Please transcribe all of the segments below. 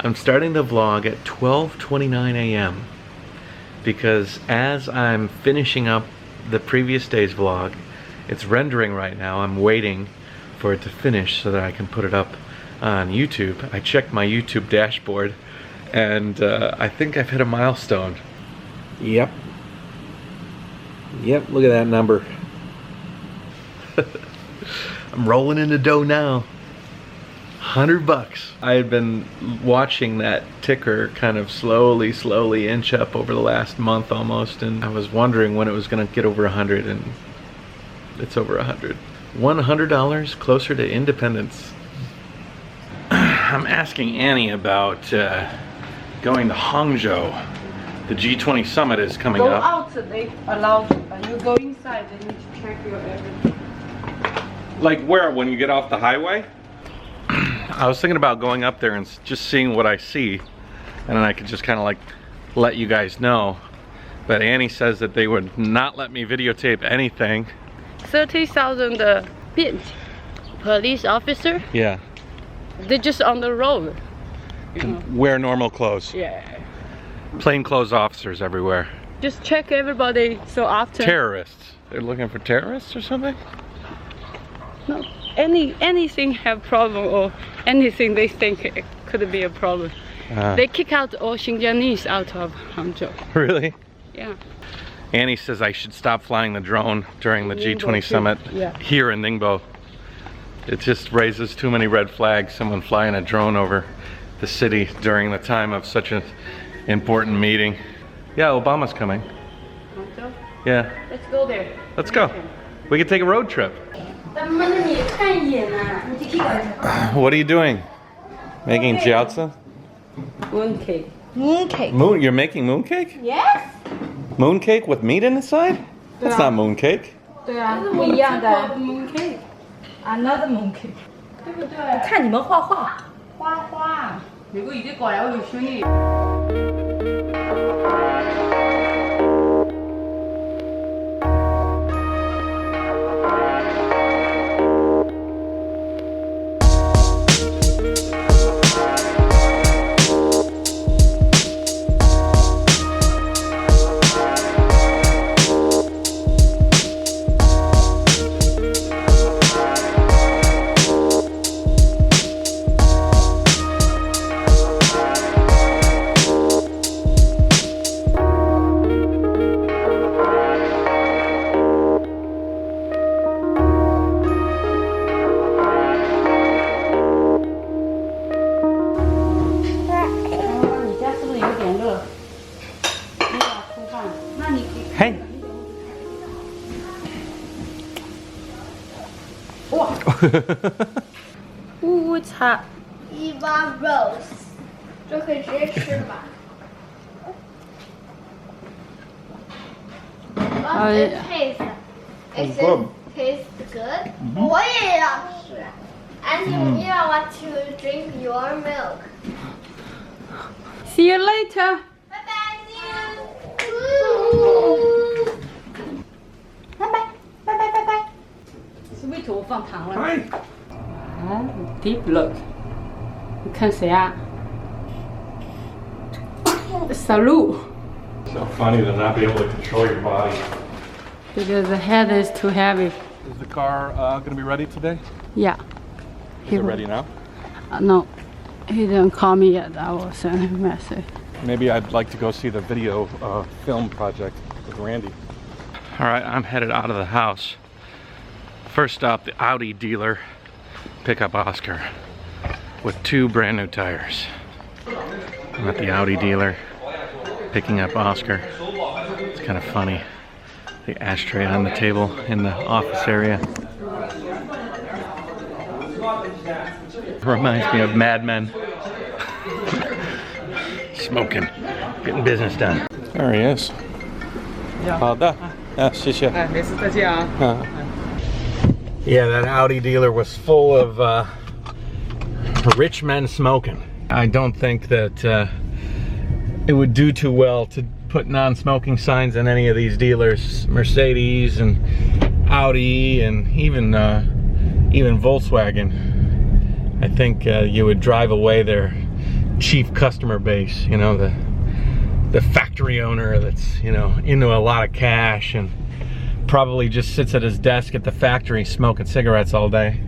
I'm starting the vlog at 12:29 a.m. because as I'm finishing up the previous day's vlog, it's rendering right now. I'm waiting for it to finish so that I can put it up on YouTube. I checked my YouTube dashboard and I think I've hit a milestone. Yep, look at that number. I'm rolling in the dough now. $100. I had been watching that ticker kind of slowly inch up over the last month almost, and I was wondering when it was gonna get over 100, and it's over 100. $100 closer to independence. I'm asking Annie about going to Hangzhou. The G20 summit is coming up. Go out, they allow you, but you go inside, they need to check your everything. Like where? When you get off the highway? I was thinking about going up there and just seeing what I see, and then I could just kind of like let you guys know. But Annie says that they would not let me videotape anything. 30,000 police officer? Yeah. They're just on the road. And wear normal clothes. Yeah. Plainclothes officers everywhere. Just check everybody so often. Terrorists. They're looking for terrorists or something? No. Anything have problem or anything they think it could be a problem. They kick out all Xinjiangese out of Hangzhou. Really? Yeah. Annie says I should stop flying the drone during the G20 summit here in Ningbo. It just raises too many red flags, someone flying a drone over the city during the time of such an important meeting. Yeah, Obama's coming. Hangzhou? Yeah. Let's go there. Let's go. We could take a road trip. What are you doing? Making jiaozi? Mooncake. Mooncake. You're making mooncake? Yes. Mooncake with meat inside? That's not mooncake. 对啊，不一样的。 Mooncake. Another mooncake. 对不对？我看你们画画。花花。 이거 이제 거야, 우리 순이. Hey. What's hot? 一碗 rose， 就可以直接吃了吧？ It tastes. It tastes good. 我也要吃。And you know what to drink your milk. See you later. Bye bye. See you. Bye bye. Bye bye. Bye bye. 是为头放糖了。 Hi. 啊 ，deep look。你看谁啊 ？Salute. So funny to not be able to control your body. Because the head is too heavy. Is the car going to be ready today? Yeah. Is it ready now? No, he didn't call me yet. I will send him a message. Maybe I'd like to go see the video film project with Randy. All right, I'm headed out of the house. First stop, the Audi dealer. Pick up Oscar with 2 brand new tires. I'm at the Audi dealer picking up Oscar. It's kind of funny. The ashtray on the table in the office area. Reminds me of Mad Men. Smoking, getting business done. There he is. 好的，谢谢。没事，再见啊。 Yeah, that Audi dealer was full of rich men smoking. I don't think that it would do too well to put non-smoking signs in any of these dealers. Mercedes and Audi and even Volkswagen. I think you would drive away their chief customer base, you know, the factory owner that's, you know, into a lot of cash and probably just sits at his desk at the factory smoking cigarettes all day.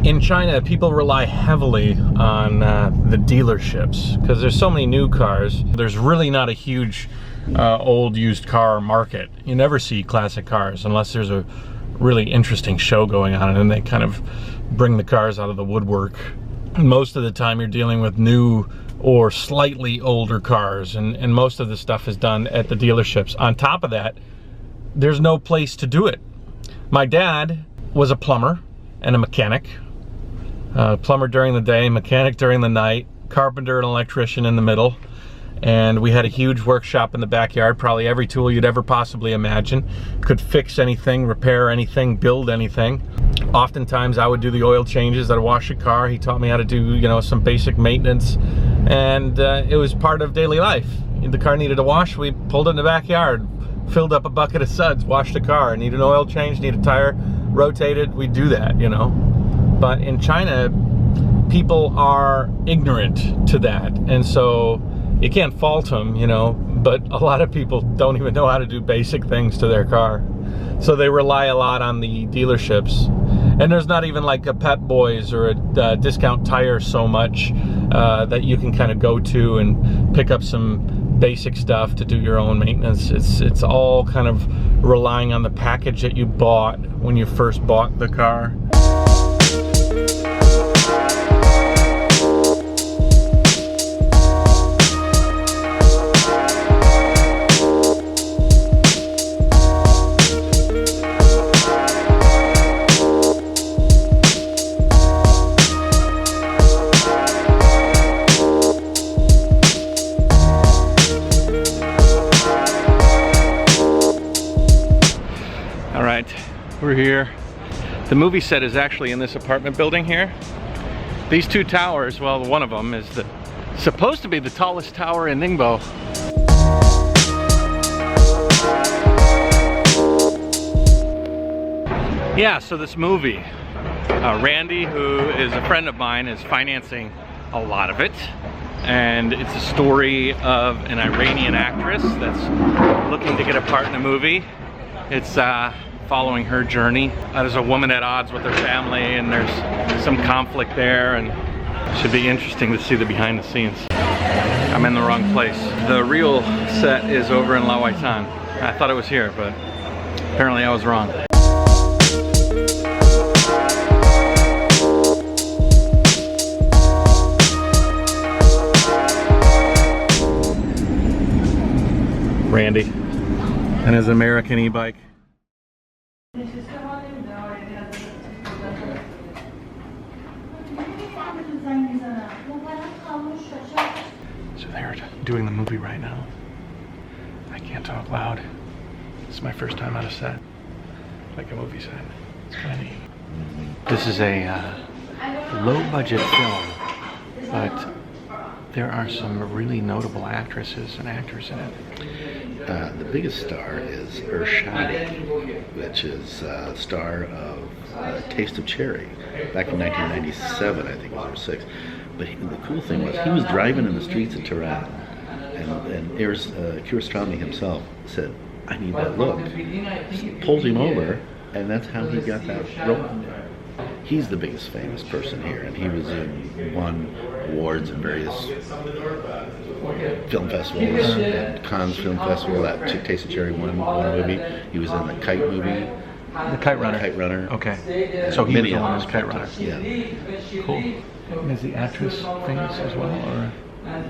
In China, people rely heavily on the dealerships because there's so many new cars. There's really not a huge old used car market. You never see classic cars unless there's a really interesting show going on, and they kind of bring the cars out of the woodwork. Most of the time you're dealing with new or slightly older cars, and most of the stuff is done at the dealerships. On top of that, there's no place to do it. My dad was a plumber and a mechanic. Plumber during the day, mechanic during the night, carpenter and electrician in the middle. And we had a huge workshop in the backyard, probably every tool you'd ever possibly imagine. Could fix anything, repair anything, build anything. Oftentimes I would do the oil changes, I'd wash a car. He taught me how to do, you know, some basic maintenance. And it was part of daily life. If the car needed a wash, we pulled it in the backyard, filled up a bucket of suds, washed the car. Need an oil change, need a tire rotated, we'd do that, you know. But in China, people are ignorant to that. And so you can't fault them, you know, but a lot of people don't even know how to do basic things to their car. So they rely a lot on the dealerships. And there's not even like a Pep Boys or a Discount Tire so much that you can kind of go to and pick up some basic stuff to do your own maintenance. It's all kind of relying on the package that you bought when you first bought the car. We're here. The movie set is actually in this apartment building here. These two towers, well, one of them is supposed to be the tallest tower in Ningbo. Yeah, so this movie, Randy, who is a friend of mine, is financing a lot of it. And it's a story of an Iranian actress that's looking to get a part in a movie. It's following her journey. There's a woman at odds with her family, and there's some conflict there, and it should be interesting to see the behind the scenes. I'm in the wrong place. The real set is over in Lawaitan. I thought it was here, but apparently I was wrong. Randy and his American e-bike. So they're doing the movie right now. I can't talk loud. This is my first time on a set, like a movie set. It's kind of neat. This is a low-budget film, but there are some really notable actresses and actors in it. The biggest star is Urshadi, which is star of Taste of Cherry, back in 1997, I think it was, or 6. But the cool thing was, he was driving in the streets of Tehran, and Kiarostami himself said, "I need that look." Pulled him over, and that's how he got that role. He's the biggest famous person here, and he was won awards in various film festivals, at Cannes Film Festival. That Taste of Cherry one movie. He was in the Kite movie. The Kite Runner. Kite Runner. Okay. So he was the one who's Kite Runner. Yeah. Cool. Is the actress famous as well, or? I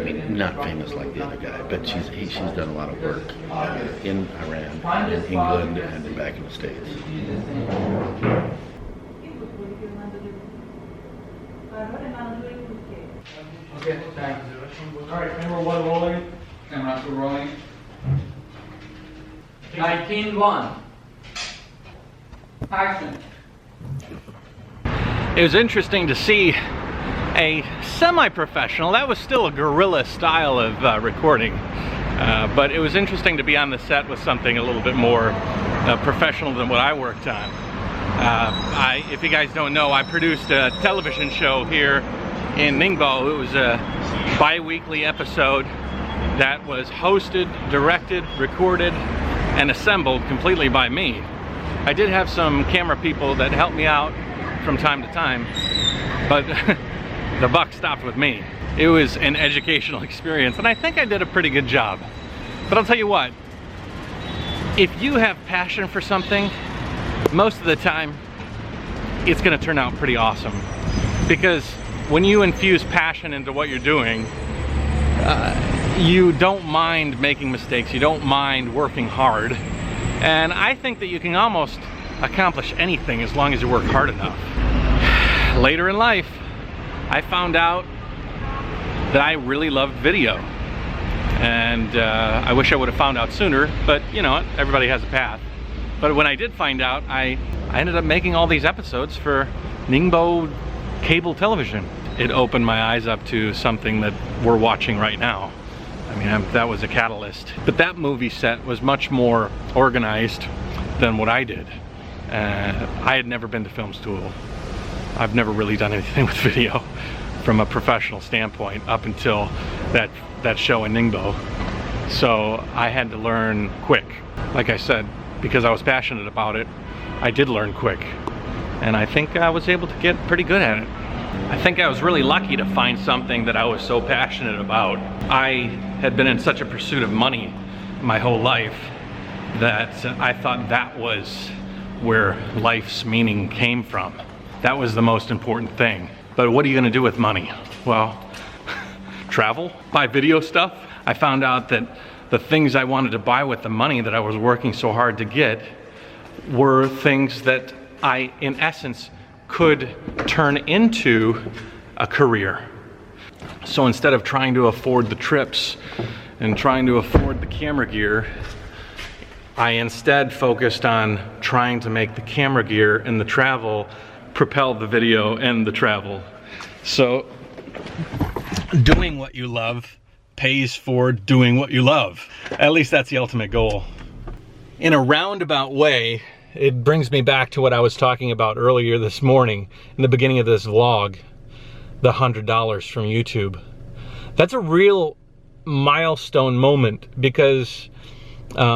mean, not famous like the other guy, but she's done a lot of work in Iran, in England, and back in the States. Okay, thanks. All right, camera 1 rolling. Camera 2 rolling. 19-1. Action. It was interesting to see a semi-professional, that was still a guerrilla style of recording, but it was interesting to be on the set with something a little bit more professional than what I worked on. If you guys don't know, I produced a television show here in Ningbo. It was a bi-weekly episode that was hosted, directed, recorded, and assembled completely by me. I did have some camera people that helped me out from time to time, but the buck stopped with me. It was an educational experience, and I think I did a pretty good job. But I'll tell you what, if you have passion for something, most of the time, it's gonna turn out pretty awesome. Because when you infuse passion into what you're doing, you don't mind making mistakes, you don't mind working hard. And I think that you can almost accomplish anything as long as you work hard enough. Later in life, I found out that I really loved video. And I wish I would have found out sooner, but you know, everybody has a path. But when I did find out, I ended up making all these episodes for Ningbo cable television. It opened my eyes up to something that we're watching right now. I mean, that was a catalyst. But that movie set was much more organized than what I did. I had never been to film school. I've never really done anything with video from a professional standpoint up until that show in Ningbo. So I had to learn quick. Like I said, because I was passionate about it, I did learn quick. And I think I was able to get pretty good at it. I think I was really lucky to find something that I was so passionate about. I had been in such a pursuit of money my whole life that I thought that was where life's meaning came from. That was the most important thing. But what are you gonna do with money? Well, travel, buy video stuff. I found out that the things I wanted to buy with the money that I was working so hard to get were things that I, in essence, could turn into a career. So instead of trying to afford the trips and trying to afford the camera gear, I instead focused on trying to make the camera gear and the travel propel the video and the travel. So doing what you love pays for doing what you love. At least that's the ultimate goal. In a roundabout way, it brings me back to what I was talking about earlier this morning in the beginning of this vlog, the $100 from YouTube. That's a real milestone moment because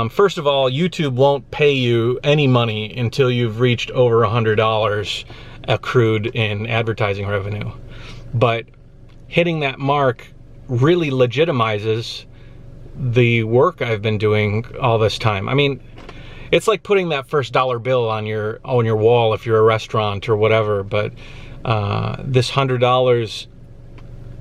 first of all, YouTube won't pay you any money until you've reached over $100 accrued in advertising revenue. But hitting that mark really legitimizes the work I've been doing all this time. I mean, it's like putting that first dollar bill on your wall if you're a restaurant or whatever, but this $100,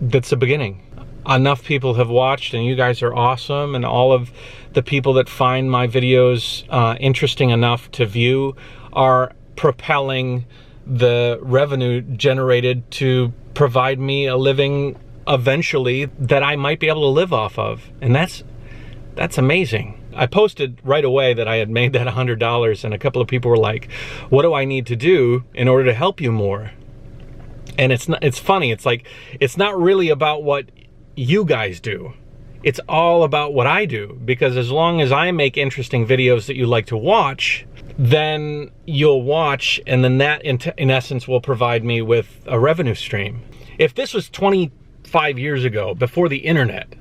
that's the beginning. Enough people have watched and you guys are awesome, and all of the people that find my videos interesting enough to view are propelling the revenue generated to provide me a living eventually that I might be able to live off of. And that's amazing. I posted right away that I had made that $100, and a couple of people were like, what do I need to do in order to help you more? And it's funny, it's like, it's not really about what you guys do. It's all about what I do, because as long as I make interesting videos that you like to watch, then you'll watch, and then that in essence will provide me with a revenue stream. If this was 25 years ago, before the internet,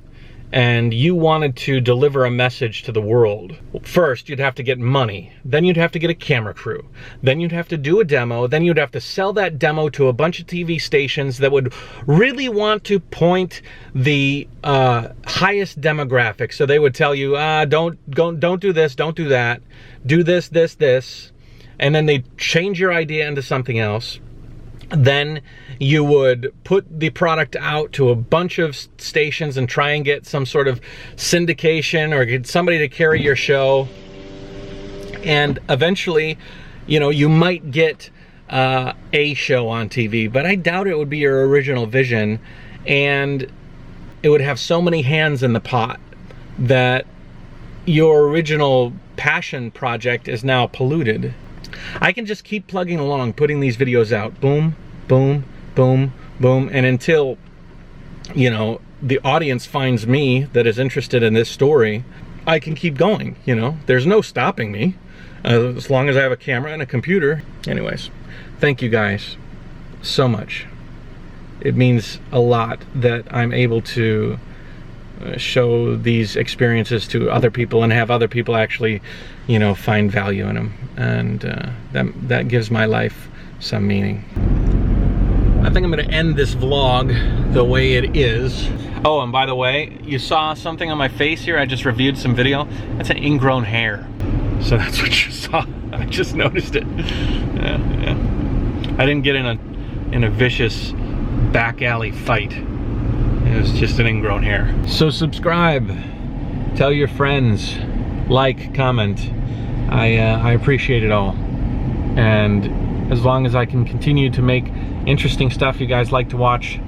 and you wanted to deliver a message to the world, first you'd have to get money, then you'd have to get a camera crew, then you'd have to do a demo, then you'd have to sell that demo to a bunch of TV stations that would really want to point the highest demographic. So they would tell you, don't do this, don't do that, do this, this, this, and then they'd change your idea into something else. Then you would put the product out to a bunch of stations and try and get some sort of syndication or get somebody to carry your show. And eventually, you know, you might get a show on TV, but I doubt it would be your original vision. And it would have so many hands in the pot that your original passion project is now polluted. I can just keep plugging along, putting these videos out, boom, boom, boom, boom, and until, you know, the audience finds me that is interested in this story, I can keep going, you know. There's no stopping me, as long as I have a camera and a computer. Anyways, thank you guys so much. it means a lot that I'm able to show these experiences to other people and have other people actually, you know, find value in them, and that gives my life some meaning. I think I'm going to end this vlog the way it is. Oh, and by the way, you saw something on my face here. I just reviewed some video. That's an ingrown hair. So that's what you saw. I just noticed it. Yeah. I didn't get in a vicious back alley fight. It was just an ingrown hair. So subscribe, tell your friends, like, comment. I appreciate it all. And as long as I can continue to make interesting stuff you guys like to watch,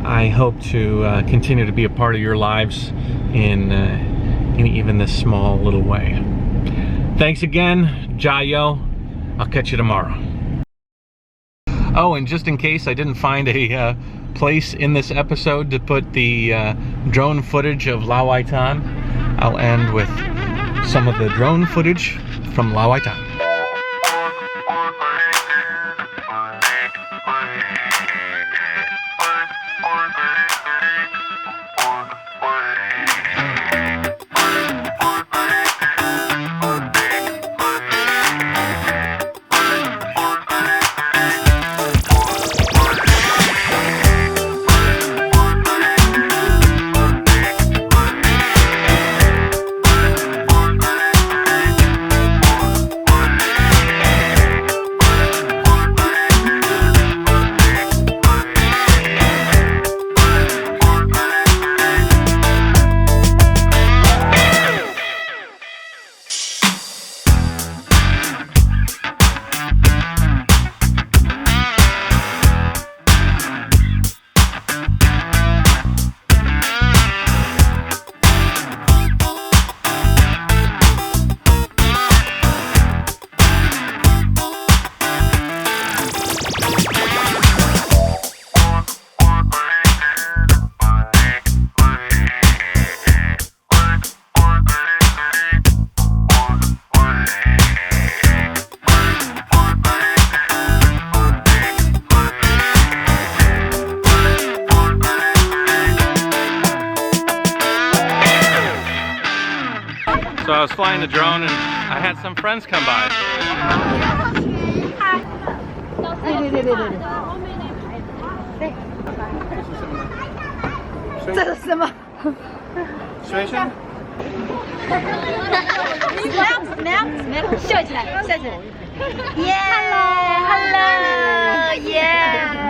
I hope to continue to be a part of your lives in even this small little way. Thanks again, JaYoe. I'll catch you tomorrow. Oh, and just in case I didn't find a place in this episode to put the drone footage of Lawaitan, I'll end with some of the drone footage from Lawaitan. So I was flying the drone and I had some friends come by. Hello, yeah.